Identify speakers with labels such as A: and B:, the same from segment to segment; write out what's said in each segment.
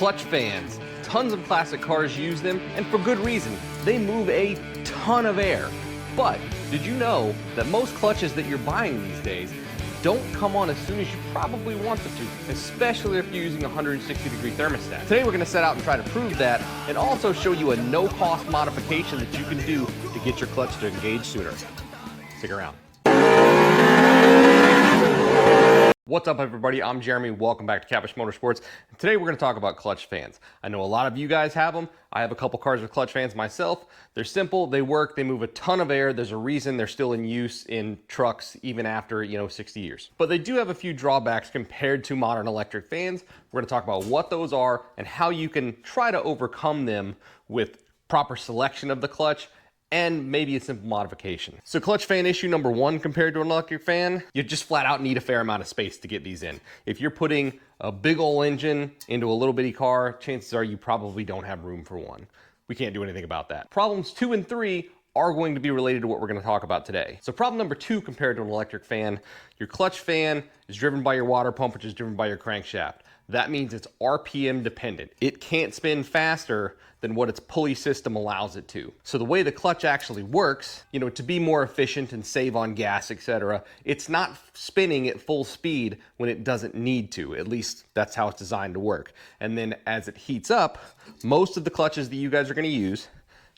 A: Clutch fans. Tons of classic cars use them, and for good reason. They move a ton of air. But did you know that most clutches that you're buying these days don't come on as soon as you probably want them to, especially if you're using a 160-degree thermostat. Today we're going to set out and try to prove that, and also show you a no-cost modification that you can do to get your clutch to engage sooner. Stick around. What's up, everybody? I'm Jeremy. Welcome back to Catfish Motorsports. And today we're going to talk about clutch fans. I know a lot of you guys have them. I have a couple cars with clutch fans myself. They're simple, they work, they move a ton of air. There's a reason they're still in use in trucks even after, 60 years. But they do have a few drawbacks compared to modern electric fans. We're going to talk about what those are and how you can try to overcome them with proper selection of the clutch and maybe a simple modification. So clutch fan issue number one compared to an electric fan, you just flat out need a fair amount of space to get these in. If you're putting a big old engine into a little bitty car, chances are you probably don't have room for one. We can't do anything about that. Problems 2 and 3 are going to be related to what we're going to talk about today. So problem number 2 compared to an electric fan, your clutch fan is driven by your water pump, which is driven by your crankshaft. That means it's RPM dependent. It can't spin faster than what its pulley system allows it to. So the way the clutch actually works, to be more efficient and save on gas, etc., it's not spinning at full speed when it doesn't need to. At least that's how it's designed to work. And then as it heats up, most of the clutches that you guys are going to use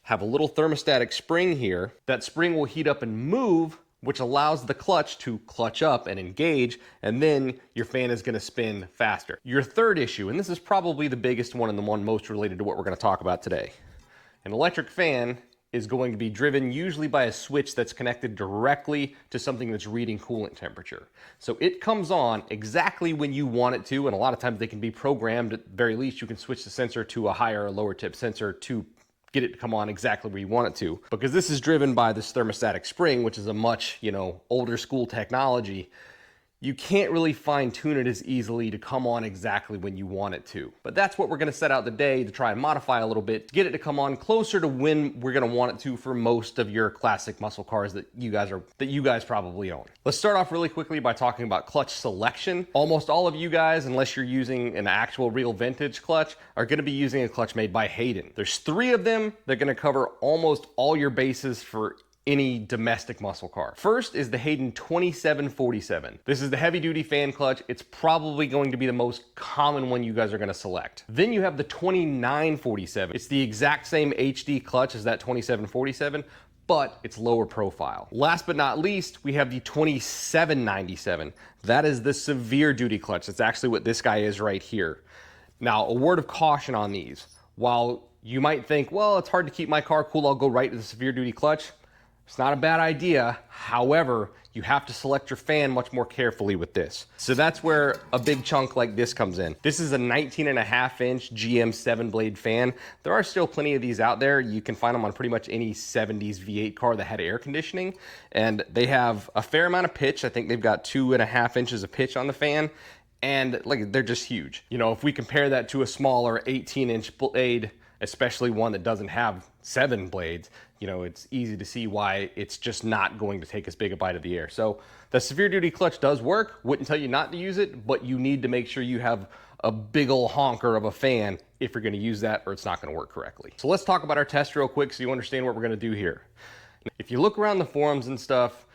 A: have a little thermostatic spring here. That spring will heat up and move, which allows the clutch to clutch up and engage, and then your fan is gonna spin faster. Your third issue, and this is probably the biggest one and the one most related to what we're gonna talk about today. An electric fan is going to be driven usually by a switch that's connected directly to something that's reading coolant temperature. So it comes on exactly when you want it to, and a lot of times they can be programmed. At the very least, you can switch the sensor to a higher or lower tip sensor to get it to come on exactly where you want it to. Because this is driven by this thermostatic spring, which is a much, older school technology. You can't really fine tune it as easily to come on exactly when you want it to. But that's what we're gonna set out today to try and modify a little bit to get it to come on closer to when we're gonna want it to for most of your classic muscle cars that you guys probably own. Let's start off really quickly by talking about clutch selection. Almost all of you guys, unless you're using an actual real vintage clutch, are gonna be using a clutch made by Hayden. There's 3 of them. They're gonna cover almost all your bases for any domestic muscle car. First is the Hayden 2747. This is the heavy duty fan clutch. It's probably going to be the most common one you guys are gonna select. Then you have the 2947. It's the exact same HD clutch as that 2747, but it's lower profile. Last but not least, we have the 2797. That is the severe duty clutch. That's actually what this guy is right here. Now, a word of caution on these. While you might think, well, it's hard to keep my car cool, I'll go right to the severe duty clutch. It's not a bad idea. However, you have to select your fan much more carefully with this. So that's where a big chunk like this comes in. This is a 19.5-inch GM 7-blade fan. There are still plenty of these out there. You can find them on pretty much any 70s V8 car that had air conditioning. And they have a fair amount of pitch. I think they've got 2.5 inches of pitch on the fan. And they're just huge. If we compare that to a smaller 18-inch blade, especially one that doesn't have 7 blades, it's easy to see why it's just not going to take as big a bite of the air. So the severe duty clutch does work. Wouldn't tell you not to use it, but you need to make sure you have a big old honker of a fan if you're gonna use that, or it's not gonna work correctly. So let's talk about our test real quick so you understand what we're gonna do here. If you look around the forums and stuff,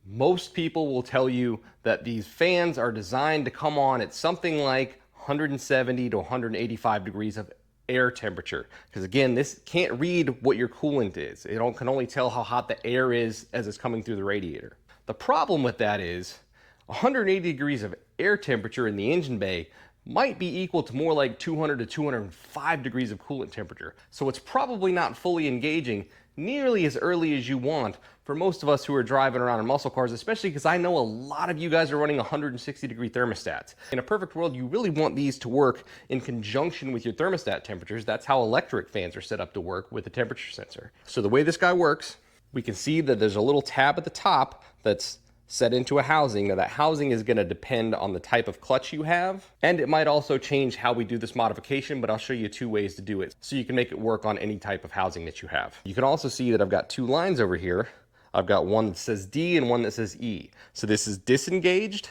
A: most people will tell you that these fans are designed to come on at something like 170 to 185 degrees of air temperature, because again, this can't read what your coolant is. It can only tell how hot the air is as it's coming through the radiator. The problem with that is 180 degrees of air temperature in the engine bay might be equal to more like 200 to 205 degrees of coolant temperature. So it's probably not fully engaging nearly as early as you want for most of us who are driving around in muscle cars, especially because I know a lot of you guys are running 160-degree thermostats. In a perfect world, you really want these to work in conjunction with your thermostat temperatures. That's how electric fans are set up to work with the temperature sensor. So the way this guy works, we can see that there's a little tab at the top that's set into a housing. Now that housing is gonna depend on the type of clutch you have, and it might also change how we do this modification, but I'll show you 2 ways to do it so you can make it work on any type of housing that you have. You can also see that I've got 2 lines over here. I've got one that says D and one that says E. So this is disengaged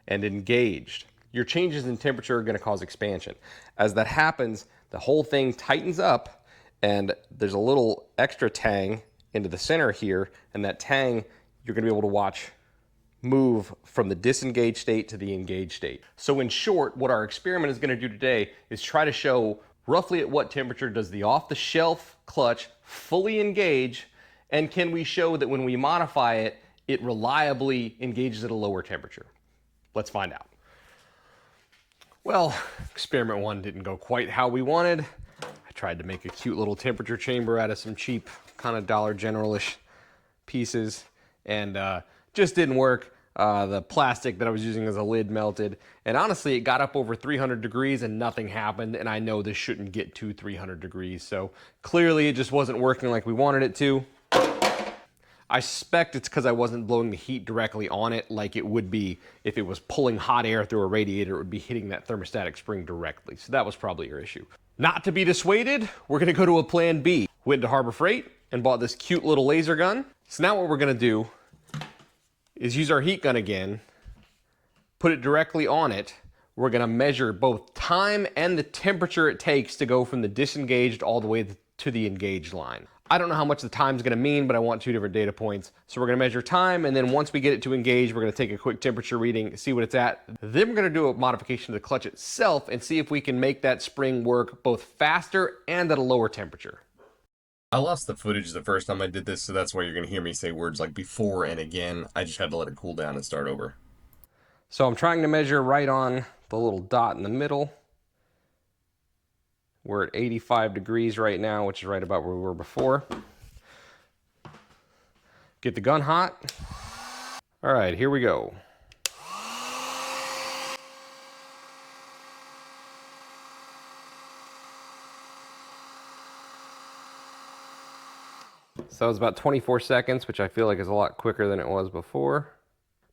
A: and engaged. your changes in temperature are going to cause expansion. As that happens, the whole thing tightens up, and there's a little extra tang into the center here, and that tang you're going to be able to watch move from the disengaged state to the engaged state. So in short, what our experiment is going to do today is try to show roughly at what temperature does the off-the-shelf clutch fully engage, and can we show that when we modify it, it reliably engages at a lower temperature. Let's find out. Well, experiment one didn't go quite how we wanted. I tried to make a cute little temperature chamber out of some cheap kind of Dollar General-ish pieces, and just didn't work. The plastic that I was using as a lid melted, and honestly it got up over 300 degrees and nothing happened, and I know this shouldn't get to 300 degrees, so clearly it just wasn't working like we wanted it to. I suspect it's because I wasn't blowing the heat directly on it like it would be if it was pulling hot air through a radiator. It would be hitting that thermostatic spring directly, so that was probably your issue. Not to be dissuaded, we're going to go to a plan B. Went to Harbor Freight and bought this cute little laser gun. So now what we're going to do is use our heat gun again, put it directly on it. We're going to measure both time and the temperature it takes to go from the disengaged all the way to the engaged line. I don't know how much the time is going to mean, but I want two different data points. So we're going to measure time, and then once we get it to engage, we're going to take a quick temperature reading, see what it's at. Then we're going to do a modification to the clutch itself and see if we can make that spring work both faster and at a lower temperature.
B: I lost the footage the first time I did this, so that's why you're going to hear me say words like before and again. I just had to let it cool down and start over.
A: So I'm trying to measure right on the little dot in the middle. We're at 85 degrees right now, which is right about where we were before. Get the gun hot. All right, here we go. So that was about 24 seconds, which I feel like is a lot quicker than it was before.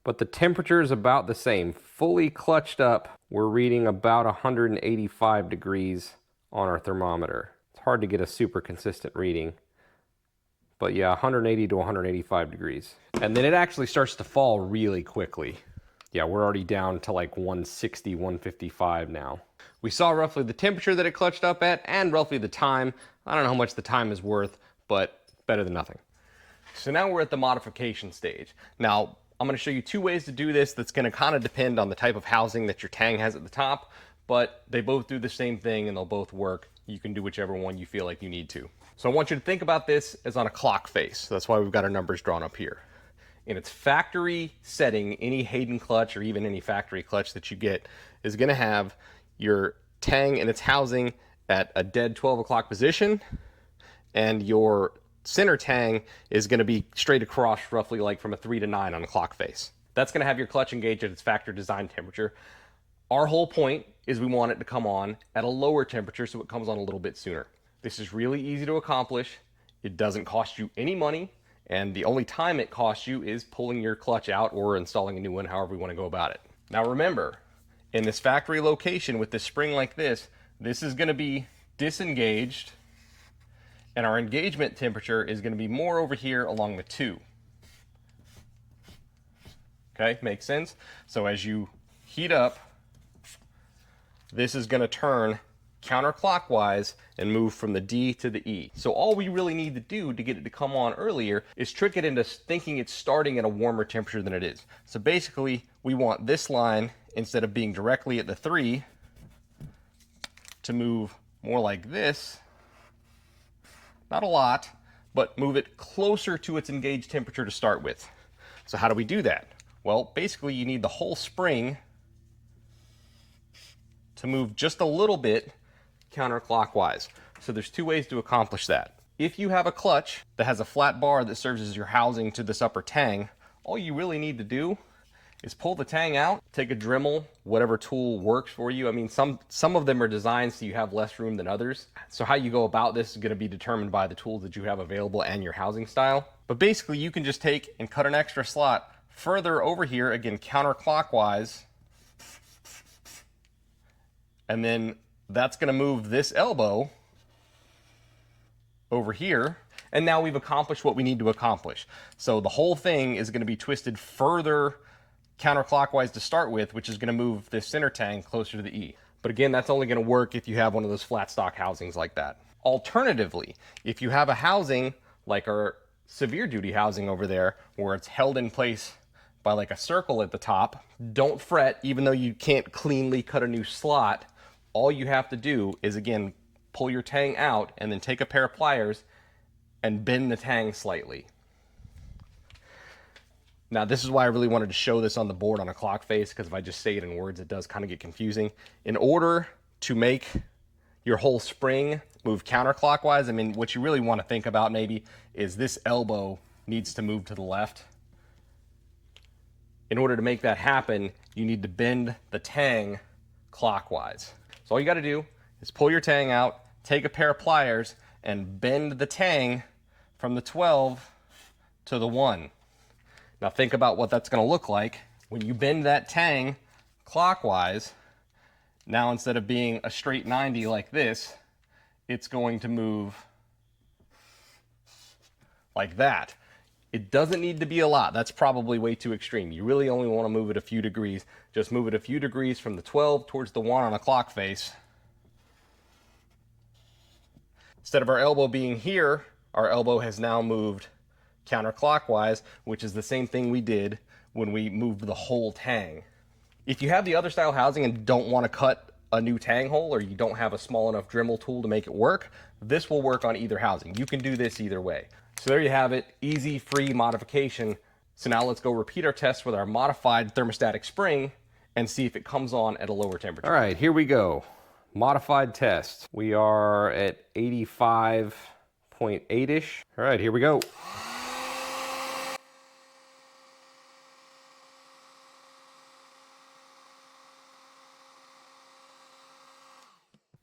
A: But the temperature is about the same. Fully clutched up, we're reading about 185 degrees on our thermometer. It's hard to get a super consistent reading. But yeah, 180 to 185 degrees. And then it actually starts to fall really quickly. Yeah, we're already down to like 160, 155 now. We saw roughly the temperature that it clutched up at and roughly the time. I don't know how much the time is worth, but better than nothing. So now we're at the modification stage. Now, I'm going to show you two ways to do this that's going to kind of depend on the type of housing that your tang has at the top, but they both do the same thing and they'll both work. You can do whichever one you feel like you need to. So I want you to think about this as on a clock face. That's why we've got our numbers drawn up here. In its factory setting, any Hayden clutch or even any factory clutch that you get is going to have your tang and its housing at a dead 12 o'clock position, and your center tang is going to be straight across, roughly like from a 3 to 9 on the clock face. That's going to have your clutch engaged at its factory design temperature. Our whole point is we want it to come on at a lower temperature so it comes on a little bit sooner. This is really easy to accomplish. It doesn't cost you any money, and the only time it costs you is pulling your clutch out or installing a new one, however you want to go about it. Now remember, in this factory location with this spring like this is going to be disengaged, and our engagement temperature is going to be more over here along the 2. Okay, makes sense? So as you heat up, this is going to turn counterclockwise and move from the D to the E. So all we really need to do to get it to come on earlier is trick it into thinking it's starting at a warmer temperature than it is. So basically, we want this line, instead of being directly at the 3, to move more like this. Not a lot, but move it closer to its engaged temperature to start with. So how do we do that? Well, basically you need the whole spring to move just a little bit counterclockwise. So there's two ways to accomplish that. If you have a clutch that has a flat bar that serves as your housing to this upper tang, all you really need to do is pull the tang out, take a Dremel, whatever tool works for you. I mean, some of them are designed so you have less room than others. So how you go about this is going to be determined by the tools that you have available and your housing style. But basically you can just take and cut an extra slot further over here, again counterclockwise, and then that's going to move this elbow over here. And now we've accomplished what we need to accomplish. So the whole thing is going to be twisted further counterclockwise to start with, which is going to move this center tang closer to the E. But again, that's only going to work if you have one of those flat stock housings like that. Alternatively, if you have a housing like our severe duty housing over there, where it's held in place by like a circle at the top, don't fret. Even though you can't cleanly cut a new slot, all you have to do is, again, pull your tang out and then take a pair of pliers and bend the tang slightly. Now, this is why I really wanted to show this on the board on a clock face, because if I just say it in words, it does kind of get confusing. In order to make your whole spring move counterclockwise, I mean, what you really want to think about maybe is this elbow needs to move to the left. In order to make that happen, you need to bend the tang clockwise. So all you got to do is pull your tang out, take a pair of pliers, and bend the tang from the 12 to the 1. Now think about what that's going to look like. When you bend that tang clockwise, now instead of being a straight 90 like this, it's going to move like that. It doesn't need to be a lot. That's probably way too extreme. You really only want to move it a few degrees. Just move it a few degrees from the 12 towards the 1 on a clock face. Instead of our elbow being here, our elbow has now moved counterclockwise, which is the same thing we did when we moved the whole tang. If you have the other style housing and don't want to cut a new tang hole, or you don't have a small enough Dremel tool to make it work, this will work on either housing. You can do this either way. So there you have it, easy, free modification. So now let's go repeat our test with our modified thermostatic spring and see if it comes on at a lower temperature. All right, here we go. Modified test. We are at 85.8-ish. All right, here we go.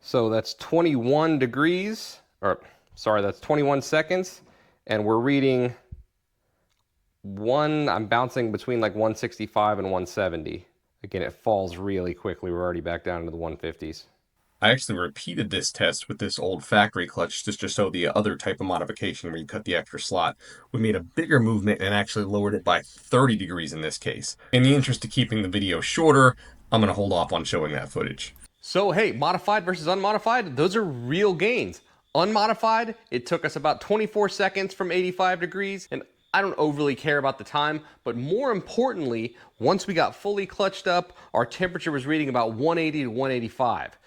A: So that's 21 degrees, or sorry, that's 21 seconds, and we're reading I'm bouncing between like 165 and 170. Again, it falls really quickly. We're already back down into the 150s.
B: I actually repeated this test with this old factory clutch just to show the other type of modification where you cut the extra slot. We made a bigger movement and actually lowered it by 30 degrees in this case. In the interest of keeping the video shorter, I'm going to hold off on showing that footage.
A: So hey, modified versus unmodified, those are real gains. Unmodified, it took us about 24 seconds from 85 degrees, and I don't overly care about the time, but more importantly, once we got fully clutched up, our temperature was reading about 180 to 185.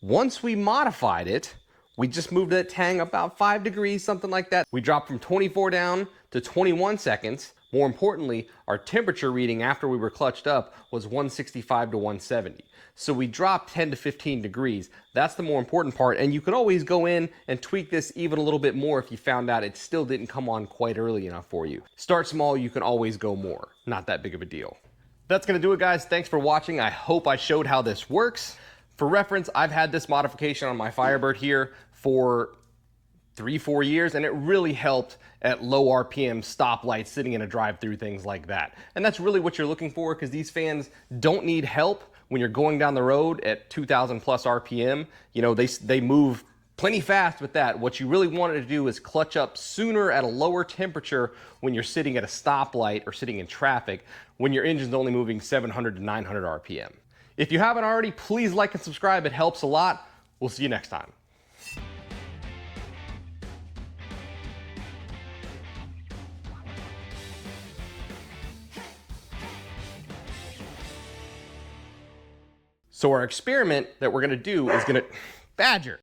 A: Once we modified it, we just moved that tang about 5 degrees, something like that. We dropped from 24 down to 21 seconds. More importantly, our temperature reading after we were clutched up was 165 to 170. So we dropped 10 to 15 degrees. That's the more important part. And you could always go in and tweak this even a little bit more if you found out it still didn't come on quite early enough for you. Start small, you can always go more. Not that big of a deal. That's gonna do it, guys. Thanks for watching. I hope I showed how this works. For reference, I've had this modification on my Firebird here for 3-4 years, and it really helped at low RPM stoplights, sitting in a drive-through, things like that. And that's really what you're looking for, because these fans don't need help when you're going down the road at 2,000 plus RPM. You know, they move plenty fast with that. What you really wanted to do is clutch up sooner at a lower temperature when you're sitting at a stoplight or sitting in traffic, when your engine's only moving 700 to 900 RPM. If you haven't already, please like and subscribe. It helps a lot. We'll see you next time. So our experiment that we're gonna do is Badger.